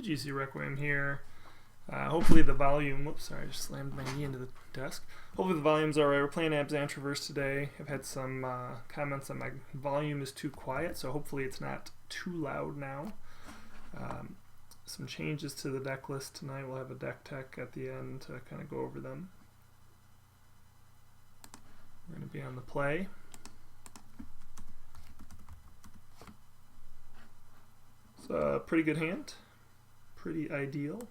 TGCRequiem here. Hopefully the volume, whoops, sorry, I just slammed my knee into the desk. Hopefully the volume's alright. We're playing Abzan Traverse today. I've had some comments that my volume is too quiet, so hopefully it's not too loud now. Some changes to the deck list tonight. We'll have a deck tech at the end to kind of go over them. We're going to be on the play. It's a pretty good hand. Pretty ideal.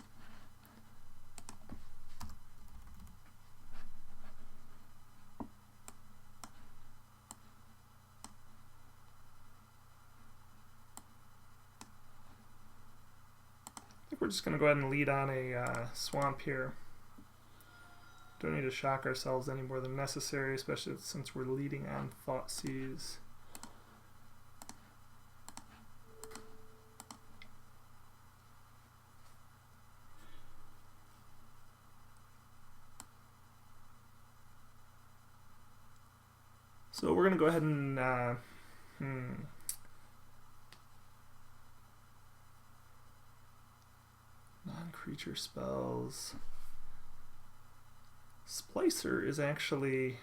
We're just going to go ahead and lead on a swamp here. Don't need to shock ourselves any more than necessary, especially since we're leading on Thoughtseize. So we're going to go ahead and non-creature spells. Splicer is actually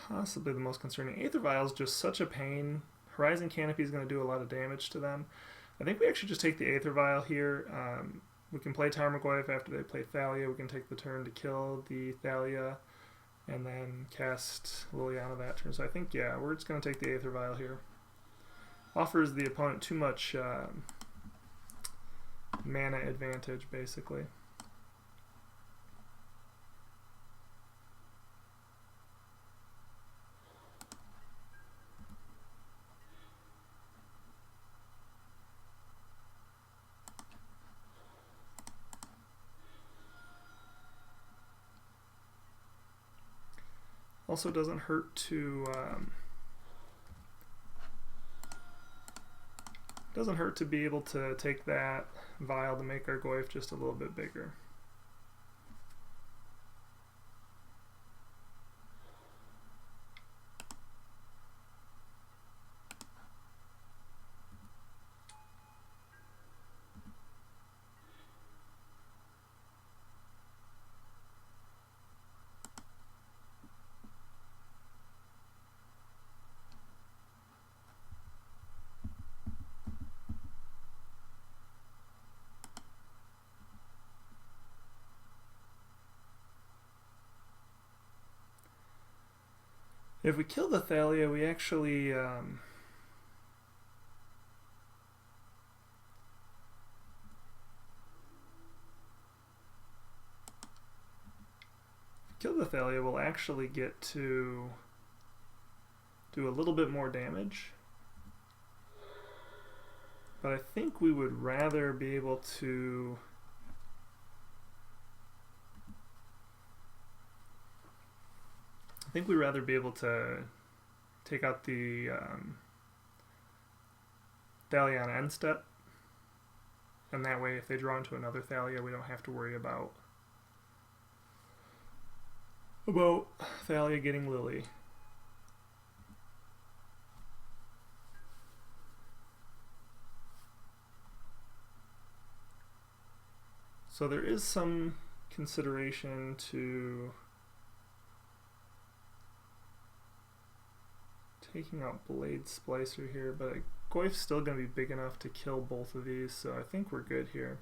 possibly the most concerning. Aether Vial is just such a pain. Horizon Canopy is going to do a lot of damage to them. I think we actually just take the Aether Vial here. We can play Tarmogoyf after they play Thalia. We can take the turn to kill the Thalia and then cast Liliana that turn. So I think, yeah, we're just going to take the Aether Vial here. Offers the opponent too much mana advantage, basically. Also doesn't hurt to be able to take that vial to make our Goyf just a little bit bigger. If we kill the Thalia, we actually we'll actually get to do a little bit more damage. But I think we would rather be able to take out the Thalia on end step, and that way if they draw into another Thalia we don't have to worry about Thalia getting Lily. So there is some consideration to taking out Blade Splicer here, but Goyf's still going to be big enough to kill both of these, so I think we're good here.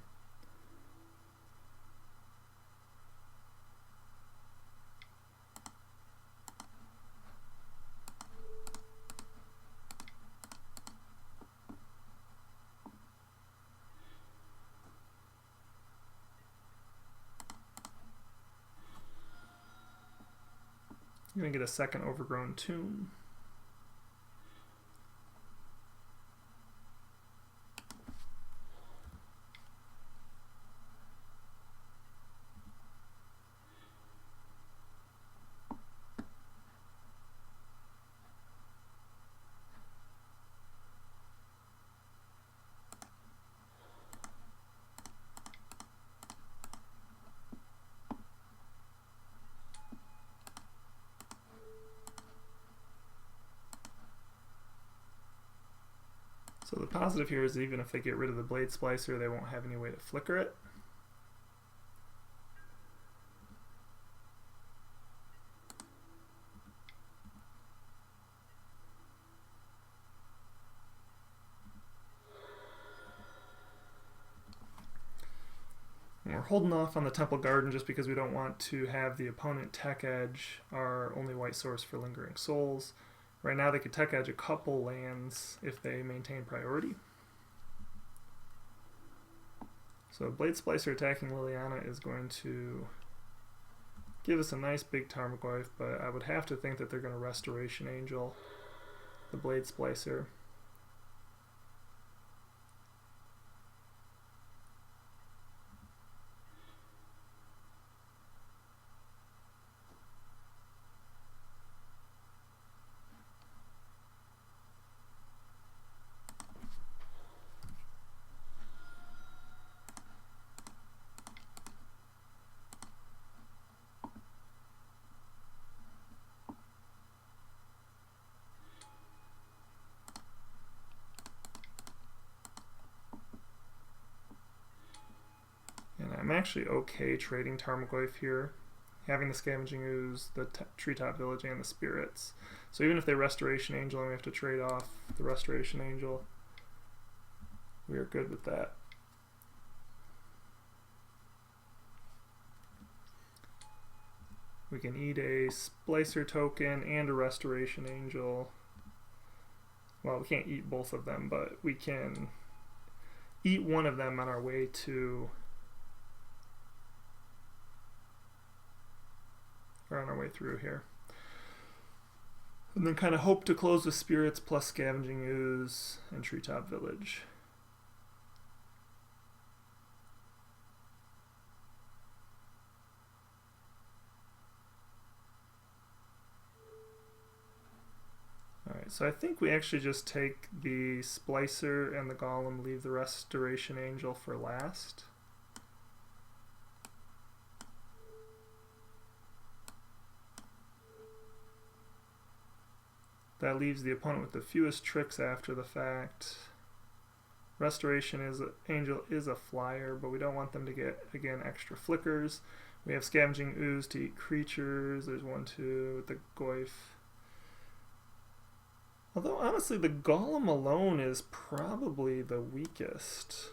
I'm going to get a second Overgrown Tomb. So the positive here is even if they get rid of the blade splicer, they won't have any way to flicker it. And we're holding off on the Temple Garden just because we don't want to have the opponent tech edge our only white source for Lingering Souls. Right now they could tech edge a couple lands if they maintain priority. So Blade Splicer attacking Liliana is going to give us a nice big Tarmogoyf, but I would have to think that they're going to Restoration Angel the Blade Splicer. I'm actually okay trading Tarmogoyf here, having the Scavenging Ooze, the Treetop Village, and the Spirits. So even if they Restoration Angel and we have to trade off the Restoration Angel, we are good with that. We can eat a Splicer token and a Restoration Angel. Well, we can't eat both of them, but we can eat one of them on our way to on our way through here. And then kind of hope to close with Spirits plus Scavenging Ooze and Treetop Village. Alright, so I think we actually just take the Splicer and the Golem, leave the Restoration Angel for last. That leaves the opponent with the fewest tricks after the fact. Restoration Angel is a flyer, but we don't want them to get, again, extra flickers. We have Scavenging Ooze to eat creatures. There's 1, 2 with the Goyf. Although, honestly, the Golem alone is probably the weakest.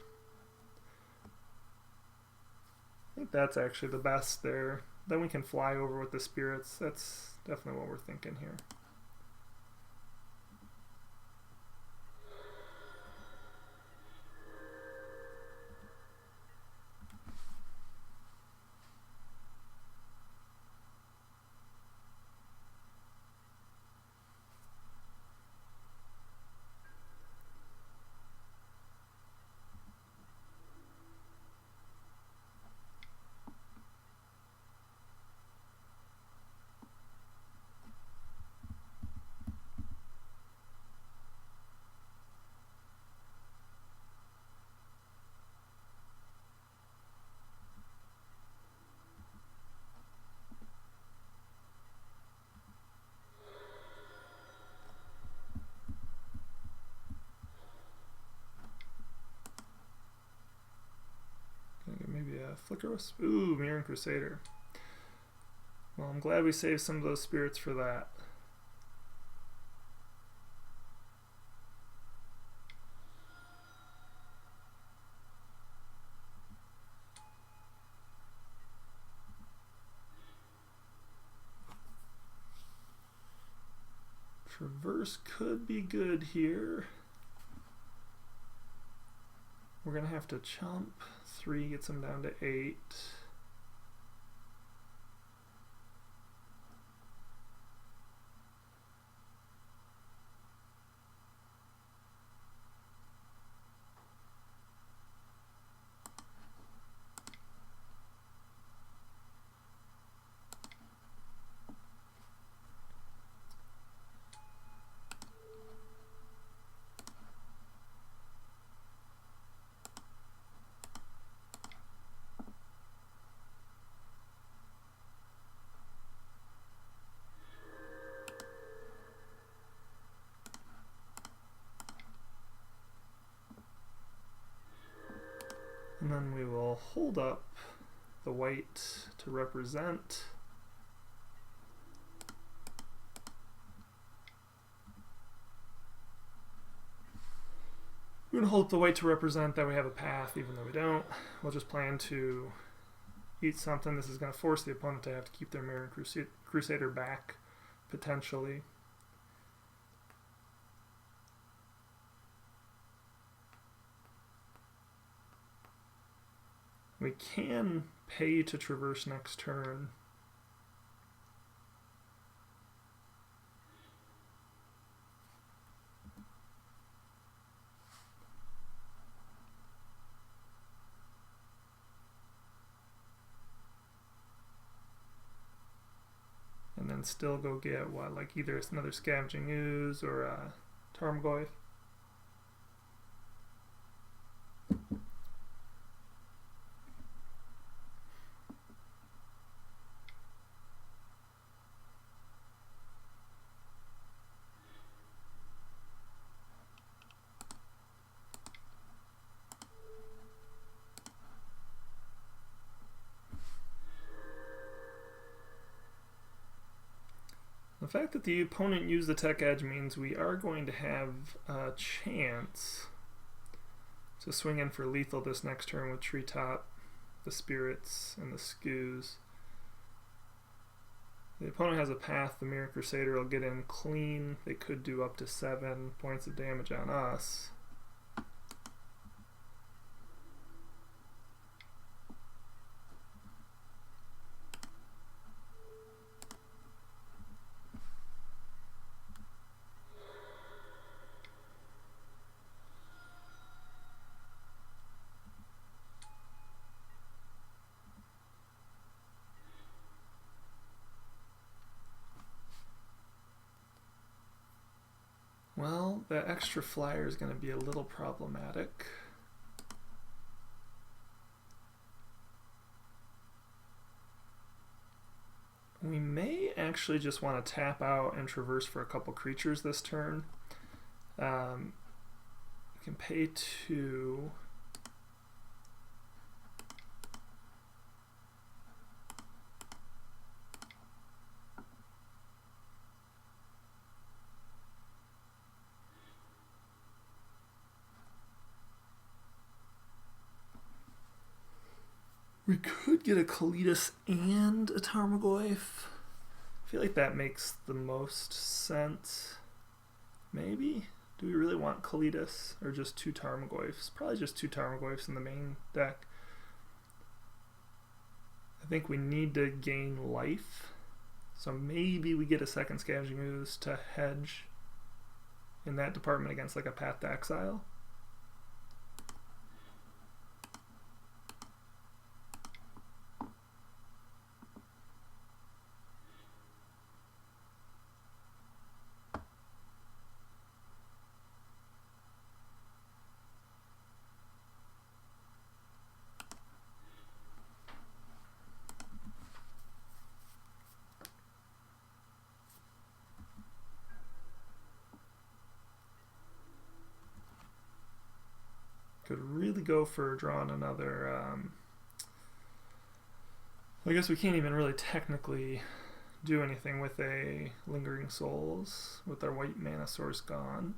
I think that's actually the best there. Then we can fly over with the Spirits. That's definitely what we're thinking here. Maybe a Flicker Wisp. Ooh, Mirran Crusader. Well, I'm glad we saved some of those spirits for that. Traverse could be good here. We're going to have to chomp 3, gets him down to 8. And then we will hold up the white to represent. We're going to hold up the white to represent that we have a path, even though we don't. We'll just plan to eat something. This is going to force the opponent to have to keep their Mirror Crusader back, potentially. We can pay to traverse next turn. And then still go get what, like either another Scavenging Ooze or a Tarmogoyf. The fact that the opponent used the Tech Edge means we are going to have a chance to swing in for lethal this next turn with Treetop, the Spirits, and the Scoos. The opponent has a path, the Mirror Crusader will get in clean. They could do up to 7 points of damage on us. Well, that extra flyer is going to be a little problematic. We may actually just want to tap out and traverse for a couple creatures this turn. We can pay 2. We could get a Kalitas and a Tarmogoyf. I feel like that makes the most sense. Maybe? Do we really want Kalitas or just 2 Tarmogoyfs? Probably just 2 Tarmogoyfs in the main deck. I think we need to gain life. So maybe we get a second Scavenging Ooze to hedge in that department against like a Path to Exile. Could really go for drawing another, I guess we can't even really technically do anything with a Lingering Souls with our white mana source gone.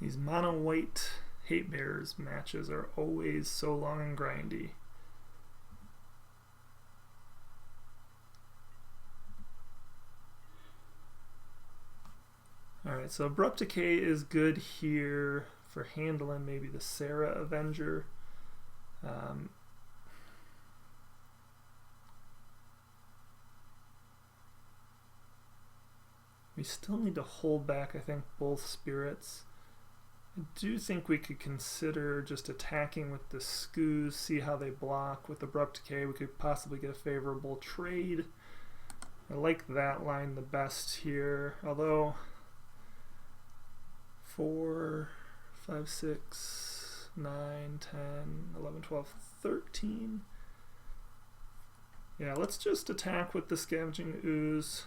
These mono white Hatebears matches are always so long and grindy. Alright, so Abrupt Decay is good here for handling maybe the Sarah Avenger. We still need to hold back, I think, both spirits. I do think we could consider just attacking with the Skoos, see how they block. With Abrupt Decay, we could possibly get a favorable trade. I like that line the best here, although 4, 5, 6, 9, 10, 11, 12, 13. Yeah, let's just attack with the Scavenging Ooze.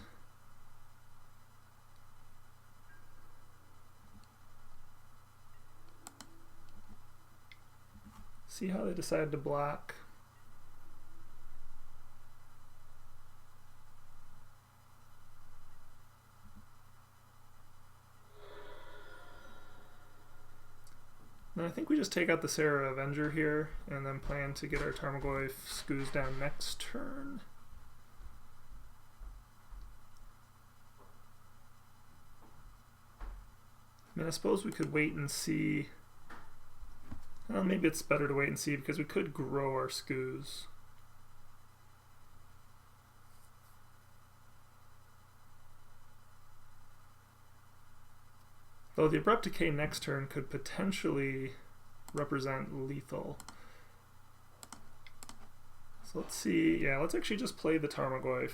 See how they decide to block. And I think we just take out the Sarah Avenger here and then plan to get our Tarmogoyf Skoos down next turn. I mean, I suppose we could wait and see. Well, maybe it's better to wait and see because we could grow our Skoos. Though the Abrupt Decay next turn could potentially represent lethal. So let's see. Yeah, let's actually just play the Tarmogoyf.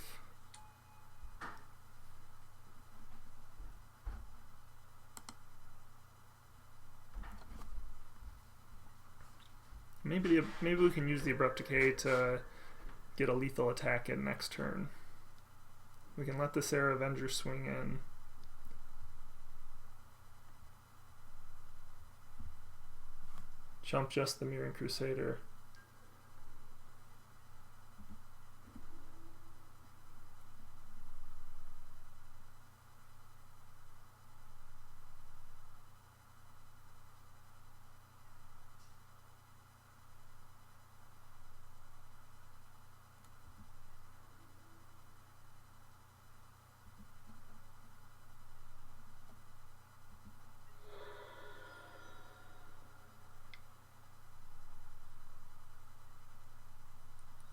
Maybe we can use the Abrupt Decay to get a lethal attack in next turn. We can let the Sarah Avenger swing in. Jump just the Mirran Crusader.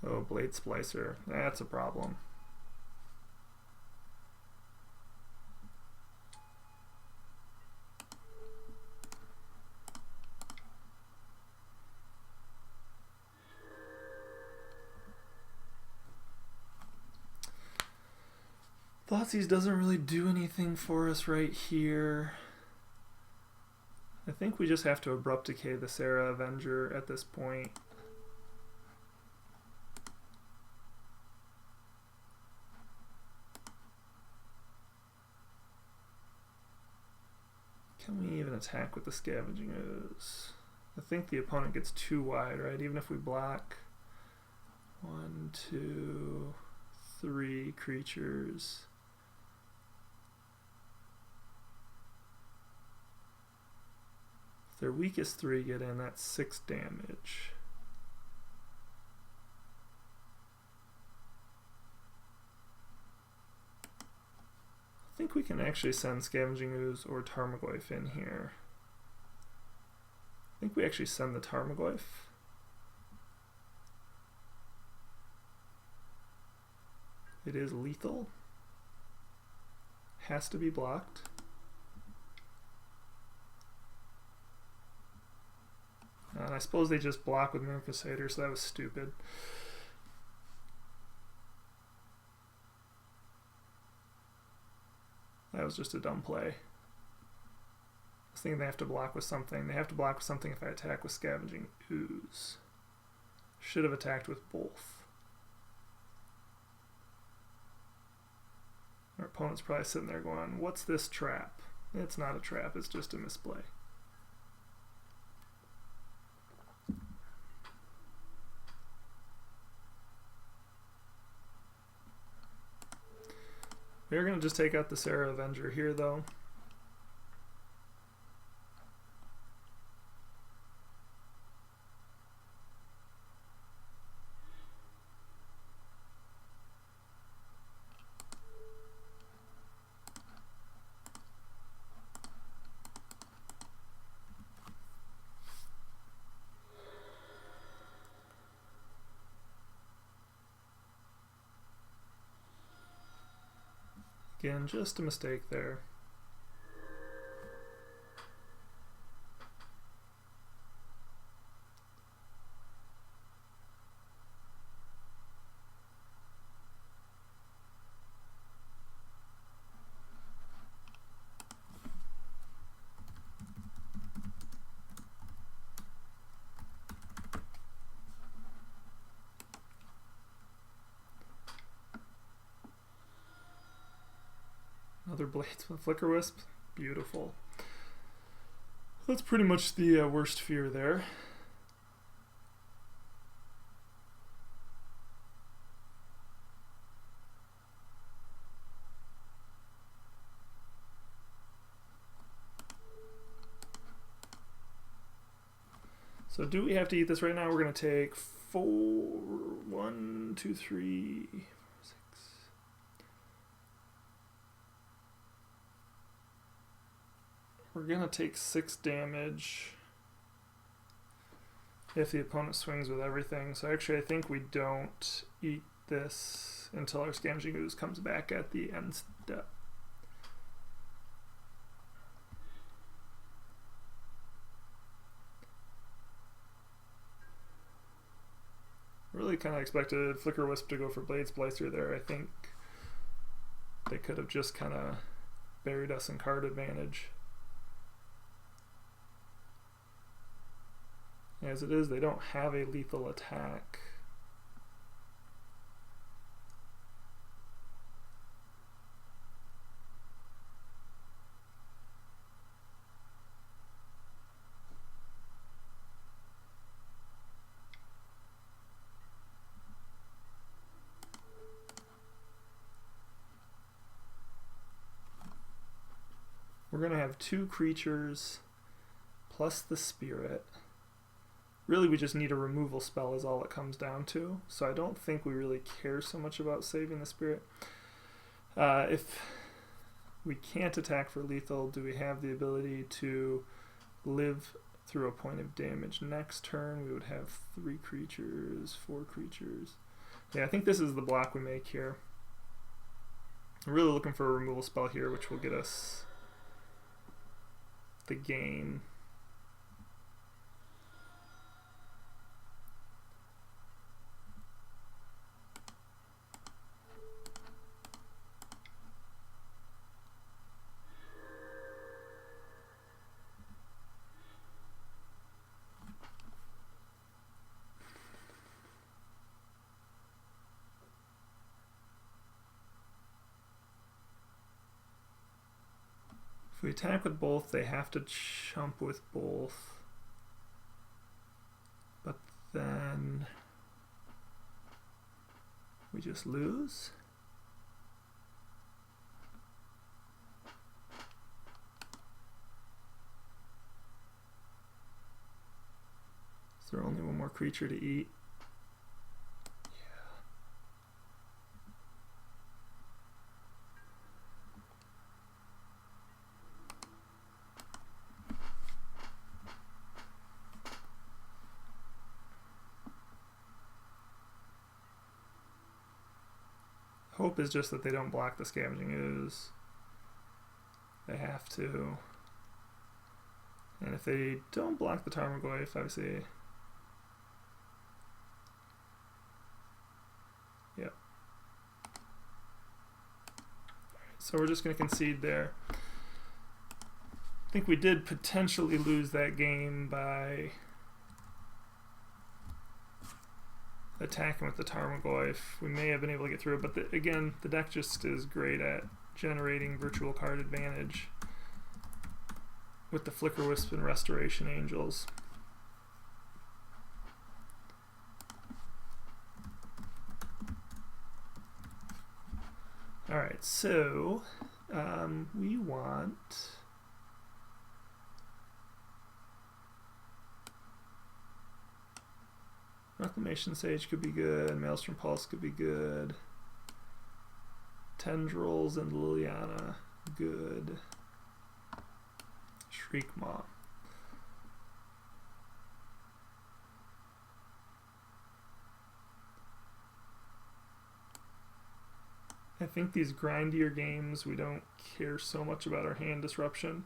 Oh, Blade Splicer. That's a problem. Thoughtseize doesn't really do anything for us right here. I think we just have to Abrupt Decay the Sarah Avenger at this point. Can we even attack with the Scavenging Ooze? I think the opponent gets too wide, right? Even if we block 1, 2, 3 creatures. If their weakest 3 get in, that's 6 damage. I think we can actually send Scavenging Ooze or Tarmogoyf in here. I think we actually send the Tarmogoyf. It is lethal. Has to be blocked. And I suppose they just block with Mirran Crusader, so that was stupid. That was just a dumb play. I was thinking they have to block with something. They have to block with something if I attack with Scavenging Ooze. Should have attacked with both. Our opponent's probably sitting there going, what's this trap? It's not a trap, it's just a misplay. We're going to just take out the Sarah Avenger here, though. Again, just a mistake there. Another Blades with Flicker Wisp. Beautiful. That's pretty much the worst fear there. So do we have to eat this right now? We're going to take 4, 1, 2, 3, 4, 6. We're going to take 6 damage if the opponent swings with everything. So actually I think we don't eat this until our Scavenging Ooze comes back at the end step. Really kind of expected Flicker Wisp to go for Blade Splicer there. I think they could have just kind of buried us in card advantage. As it is, they don't have a lethal attack. We're going to have 2 creatures plus the spirit. Really, we just need a removal spell is all it comes down to. So I don't think we really care so much about saving the spirit. If we can't attack for lethal, do we have the ability to live through a point of damage? Next turn, we would have 3 creatures, 4 creatures. Yeah, I think this is the block we make here. I'm really looking for a removal spell here, which will get us the game. If we attack with both, they have to chump with both. But then we just lose. Is there only one more creature to eat? Hope is just that they don't block the Scavenging Ooze. They have to. And if they don't block the Tarmogoyf, obviously. Yep. So we're just going to concede there. I think we did potentially lose that game by attacking with the Tarmogoyf. We may have been able to get through it, but again, the deck just is great at generating virtual card advantage with the Flicker Wisp and Restoration Angels. Alright, so we want Reclamation Sage could be good, Maelstrom Pulse could be good, Tendrils and Liliana, good, Shriek Maw. I I think these grindier games, we don't care so much about our hand disruption.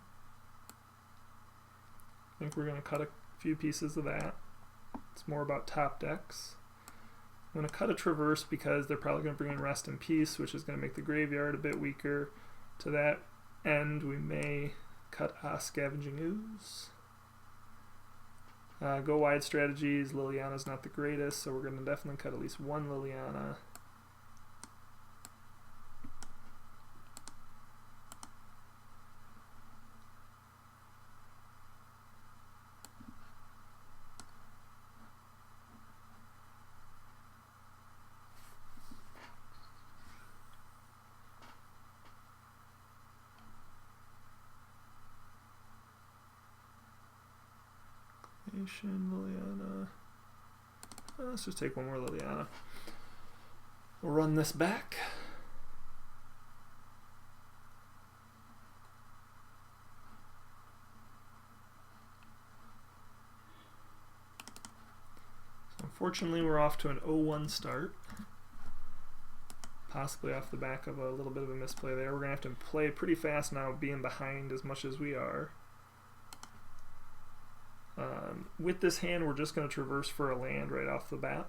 I think we're going to cut a few pieces of that. It's more about top decks. I'm going to cut a Traverse because they're probably going to bring in Rest in Peace, which is going to make the graveyard a bit weaker. To that end, we may cut a Scavenging Ooze. Go wide strategies. Liliana's not the greatest, so we're going to definitely cut at least one Liliana. Liliana. Let's just take one more Liliana. We'll run this back. So unfortunately, we're off to an 0-1 start. Possibly off the back of a little bit of a misplay there. We're going to have to play pretty fast now, being behind as much as we are. With this hand, we're just going to Traverse for a land right off the bat.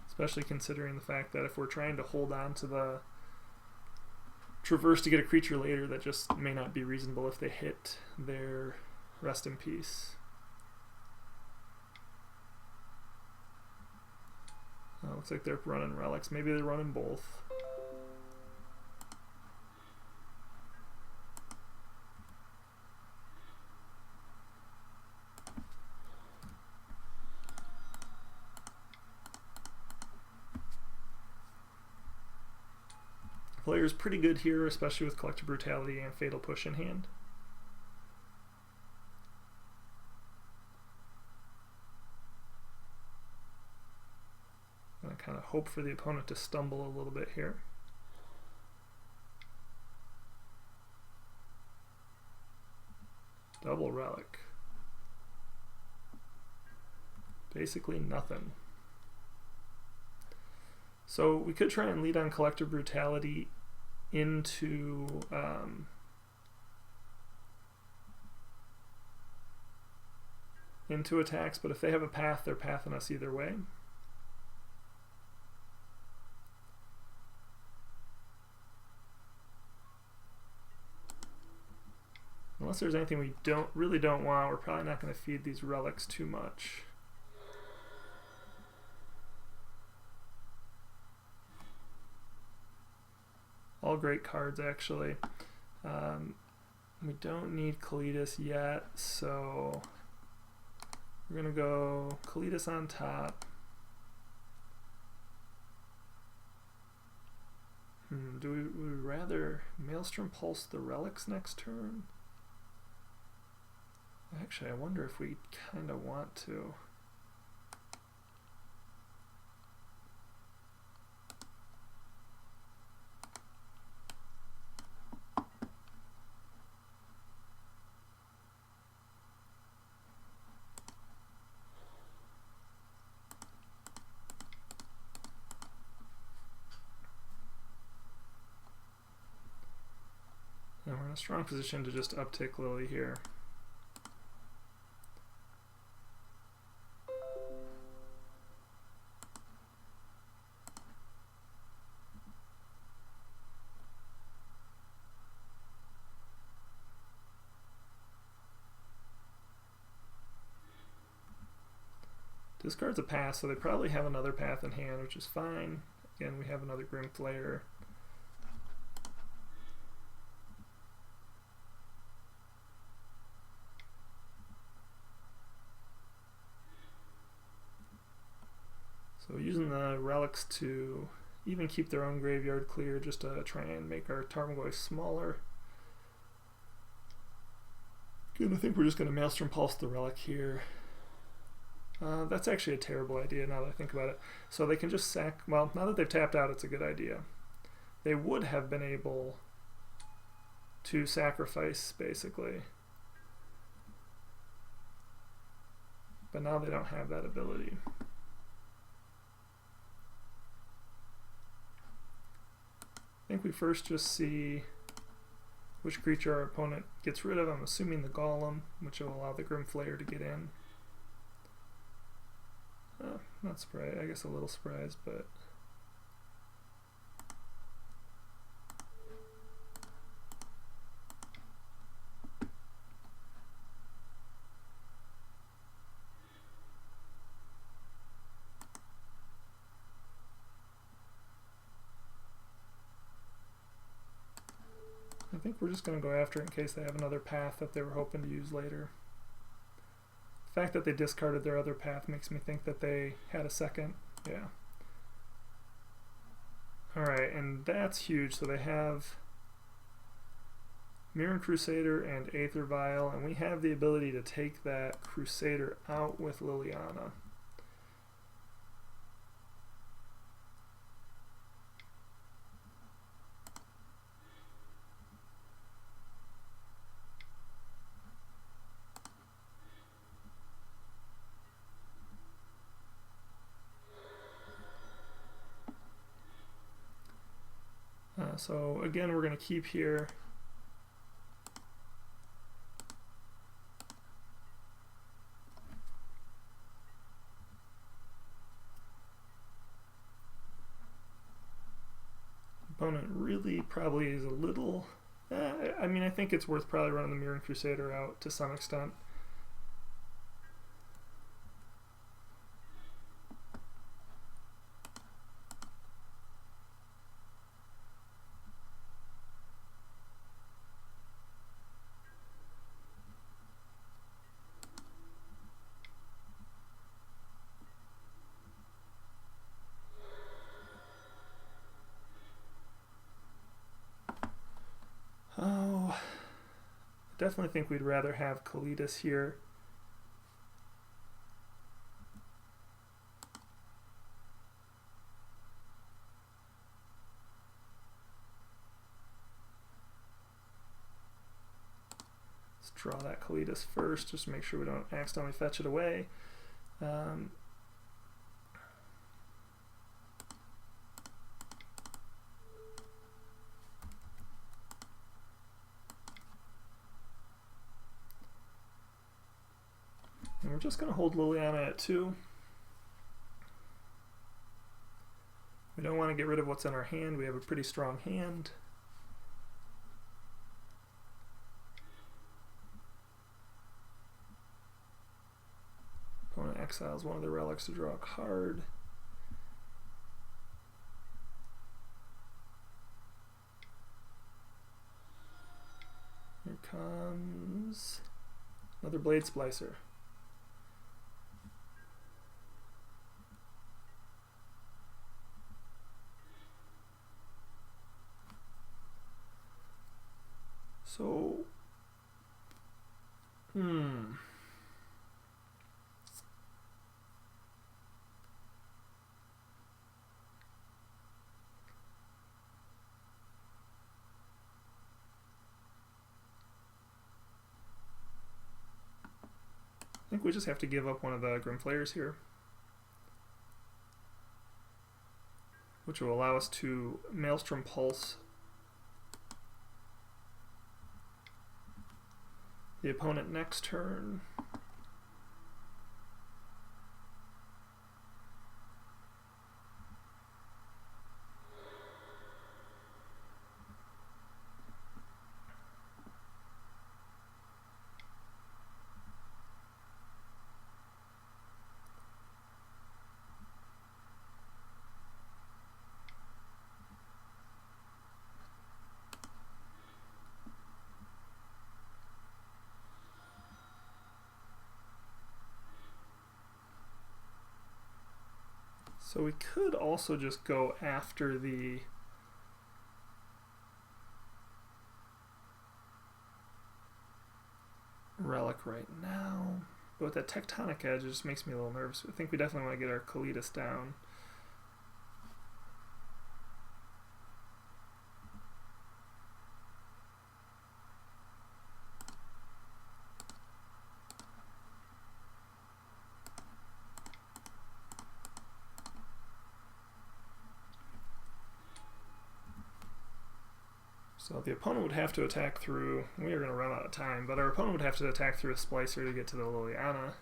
Especially considering the fact that if we're trying to hold on to the Traverse to get a creature later, that just may not be reasonable if they hit their Rest in Peace. Looks like they're running relics. Maybe they're running both. Player's pretty good here, especially with Collective Brutality and Fatal Push in hand. Kind of hope for the opponent to stumble a little bit here. Double relic. Basically nothing. So we could try and lead on Collective Brutality into attacks, but if they have a path, they're pathing us either way. Unless there's anything we really don't want, we're probably not going to feed these relics too much. All great cards, actually. We don't need Kalitas yet, so we're going to go Kalitas on top. Do we rather Maelstrom Pulse the relics next turn? Actually, I wonder if we kind of want to. And we're in a strong position to just uptick Lily here. Discard's a pass, so they probably have another path in hand, which is fine. Again, we have another Grim Flayer. So using the relics to even keep their own graveyard clear, just to try and make our Tarmogoyf smaller. Again, I think we're just going to Maelstrom Pulse the relic here. That's actually a terrible idea now that I think about it. So they can just sack, well, now that they've tapped out, it's a good idea. They would have been able to sacrifice, basically. But now they don't have that ability. I think we first just see which creature our opponent gets rid of. I'm assuming the Golem, which will allow the Grimflayer to get in. Not surprised, I guess a little surprised, but I think we're just going to go after it in case they have another path that they were hoping to use later. The fact that they discarded their other path makes me think that they had a second. Yeah. Alright, and that's huge. So they have Mirran Crusader and Aether Vial, and we have the ability to take that Crusader out with Liliana. So again, we're going to keep here. Opponent really probably is a little... I mean, I think it's worth probably running the Mirran Crusader out to some extent. Definitely think we'd rather have Kalidas here. Let's draw that Kalidas first, just to make sure we don't accidentally fetch it away. And we're just going to hold Liliana at 2. We don't want to get rid of what's in our hand. We have a pretty strong hand. Opponent exiles one of the relics to draw a card. Here comes another Blade Splicer. So, I think we just have to give up one of the Grimflayers here, which will allow us to Maelstrom Pulse the opponent next turn. So we could also just go after the relic right now. But with that Tectonic Edge, it just makes me a little nervous. I think we definitely want to get our Kalidas down. So the opponent would have to attack through, we are going to run out of time, but our opponent would have to attack through a Splicer to get to the Liliana,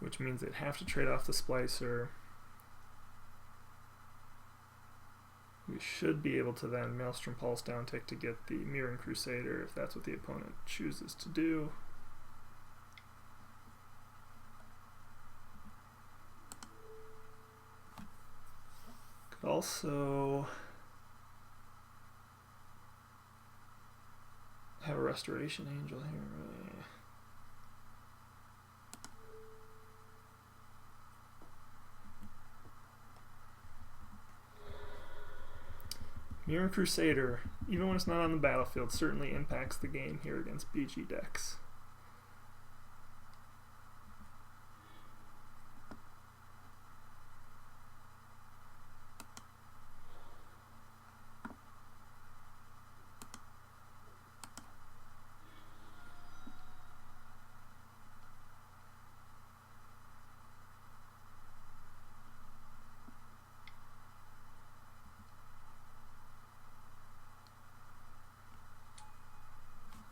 which means they'd have to trade off the Splicer. We should be able to then Maelstrom Pulse down tick to get the Mirran Crusader if that's what the opponent chooses to do. Could also have a Restoration Angel here. Mirran Crusader, even when it's not on the battlefield, certainly impacts the game here against BG decks.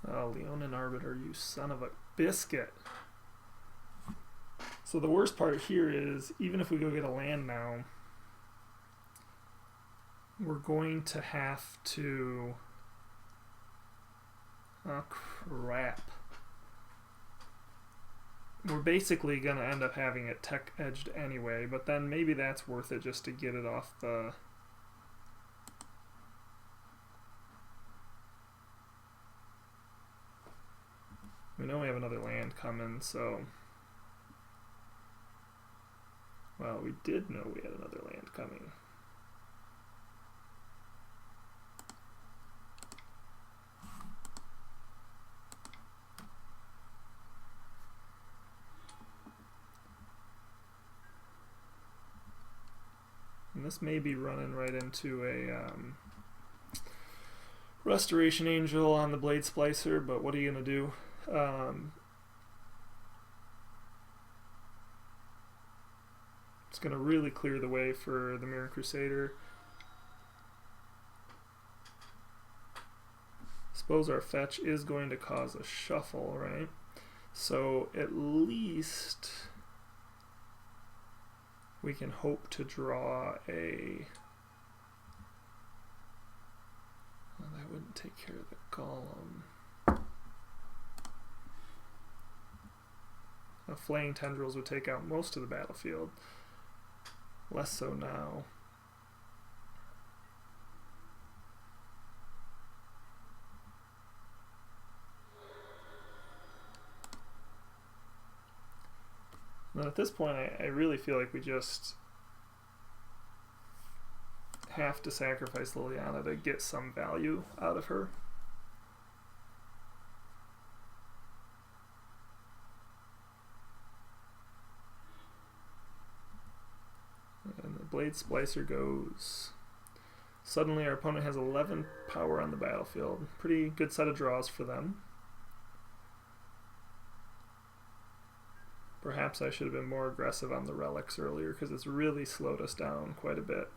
Oh, Leonin Arbiter, you son of a biscuit. So the worst part here is, even if we go get a land now, we're going to have to... Oh, crap. We're basically going to end up having it tech-edged anyway, but then maybe that's worth it just to get it off the... We know we have another land coming, so... Well, we did know we had another land coming. And this may be running right into a Restoration Angel on the Blade Splicer, but what are you going to do? It's going to really clear the way for the Mirran Crusader. Suppose our fetch is going to cause a shuffle, right? So at least we can hope to draw a... Well, that wouldn't take care of the Golem. Flaying Tendrils would take out most of the battlefield. Less so now. And at this point, I really feel like we just have to sacrifice Liliana to get some value out of her. Blade Splicer goes. Suddenly our opponent has 11 power on the battlefield. Pretty good set of draws for them. Perhaps I should have been more aggressive on the relics earlier because it's really slowed us down quite a bit.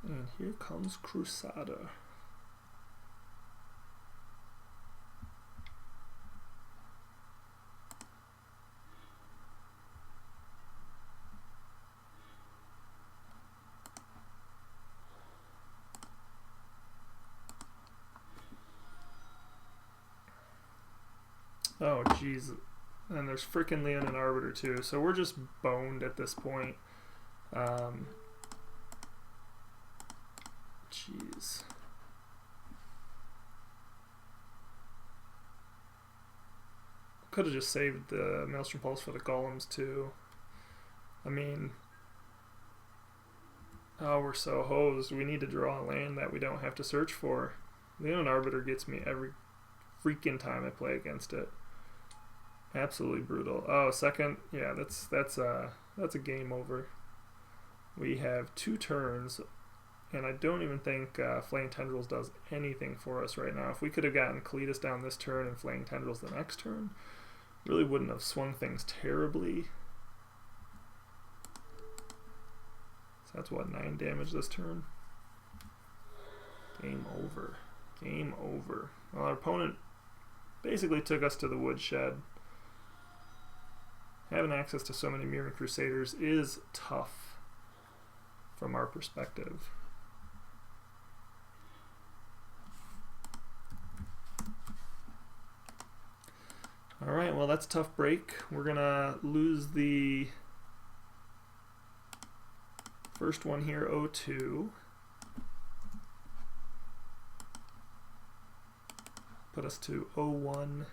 And here comes Crusader. Oh, jeez. And there's freaking Leonin Arbiter too, so we're just boned at this point. Jeez. Could have just saved the Maelstrom Pulse for the golems too. I mean, oh, we're so hosed. We need to draw a land that we don't have to search for. Leonin Arbiter gets me every freaking time I play against it. Absolutely brutal. Oh, second, yeah, that's a game over. We have 2 turns, and I don't even think Flaying Tendrils does anything for us right now. If we could have gotten Cletus down this turn and Flaying Tendrils the next turn, really wouldn't have swung things terribly. So that's what, 9 damage this turn? Game over. Game over. Well, our opponent basically took us to the woodshed. Having access to so many Mirran Crusaders is tough from our perspective. Alright, well that's a tough break. We're gonna lose the first one here, 0-2. Put us to 0-1,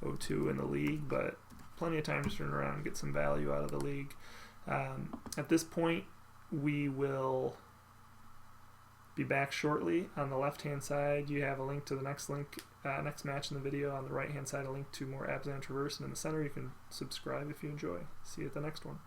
0-2 in the league, but plenty of time to turn around and get some value out of the league. At this point, we will be back shortly. On the left-hand side, you have a link to the next match in the video. On the right-hand side, a link to more Abzan Traverse, and in the center, you can subscribe if you enjoy. See you at the next one.